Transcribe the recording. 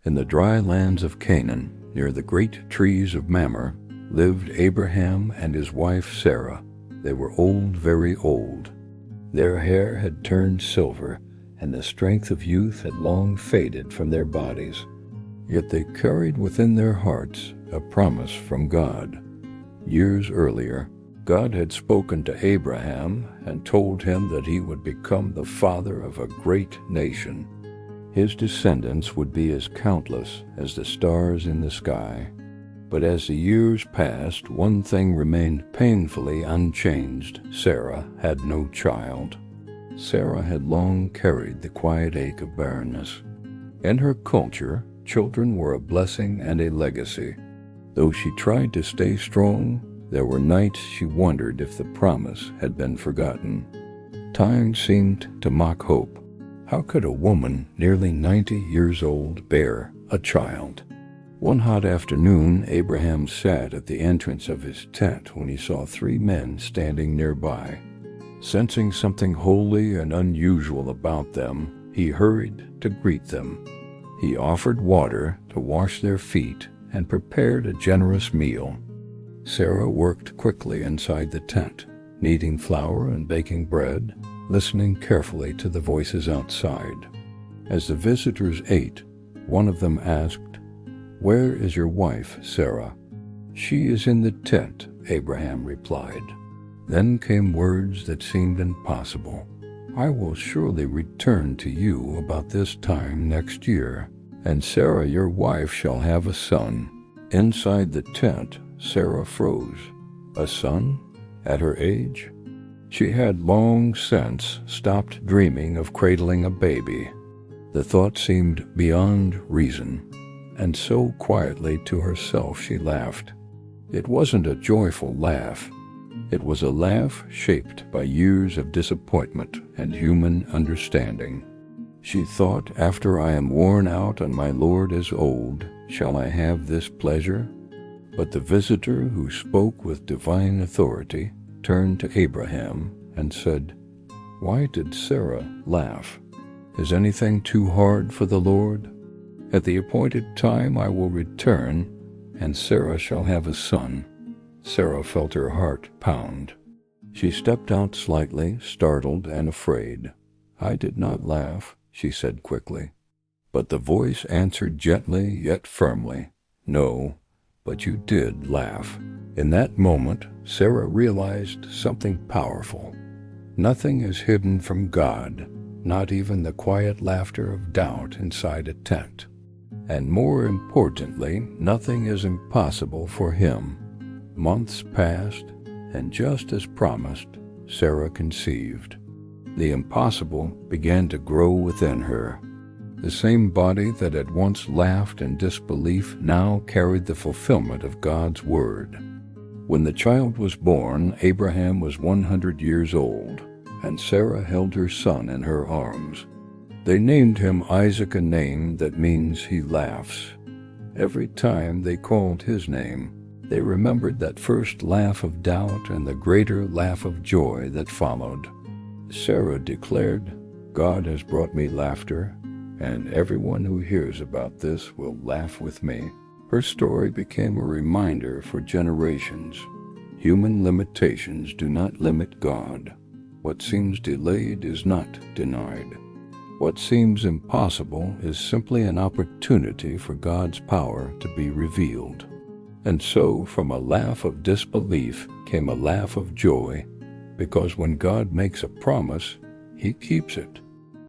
In the dry lands of Canaan, near the great trees of Mamre, lived Abraham and his wife Sarah. They were old, very old. Their hair had turned silver, and the strength of youth had long faded from their bodies. Yet they carried within their hearts a promise from God. Years earlier, God had spoken to Abraham and told him that he would become the father of a great nation. His descendants would be as countless as the stars in the sky. But as the years passed, one thing remained painfully unchanged. Sarah had no child. Sarah had long carried the quiet ache of barrenness. In her culture, children were a blessing and a legacy. Though she tried to stay strong, there were nights she wondered if the promise had been forgotten. Time seemed to mock hope. How could a woman nearly 90 years old bear a child? One hot afternoon, Abraham sat at the entrance of his tent when he saw 3 men standing nearby. Sensing something holy and unusual about them, he hurried to greet them. He offered water to wash their feet and prepared a generous meal. Sarah worked quickly inside the tent, kneading flour and baking bread, listening carefully to the voices outside. As the visitors ate, one of them asked, "Where is your wife, Sarah?" "She is in the tent," Abraham replied. Then came words that seemed impossible. "I will surely return to you about this time next year, and Sarah your wife shall have a son." Inside the tent, Sarah froze. A son? At her age? She had long since stopped dreaming of cradling a baby. The thought seemed beyond reason, and so quietly to herself she laughed. It wasn't a joyful laugh. It was a laugh shaped by years of disappointment and human understanding. She thought, "After I am worn out and my Lord is old, shall I have this pleasure?" But the visitor who spoke with divine authority turned to Abraham and said, "Why did Sarah laugh? Is anything too hard for the Lord? At the appointed time I will return, and Sarah shall have a son." Sarah felt her heart pound. She stepped out slightly, startled and afraid. "I did not laugh," she said quickly. But the voice answered gently yet firmly, "No, but you did laugh." In that moment, Sarah realized something powerful. Nothing is hidden from God, not even the quiet laughter of doubt inside a tent. And more importantly, nothing is impossible for Him. Months passed, and just as promised, Sarah conceived. The impossible began to grow within her. The same body that had once laughed in disbelief now carried the fulfillment of God's word. When the child was born, Abraham was 100 years old, and Sarah held her son in her arms. They named him Isaac, a name that means he laughs. Every time they called his name, they remembered that first laugh of doubt and the greater laugh of joy that followed. Sarah declared, "God has brought me laughter, and everyone who hears about this will laugh with me." Her story became a reminder for generations. Human limitations do not limit God. What seems delayed is not denied. What seems impossible is simply an opportunity for God's power to be revealed. And so, from a laugh of disbelief came a laugh of joy, because when God makes a promise, He keeps it.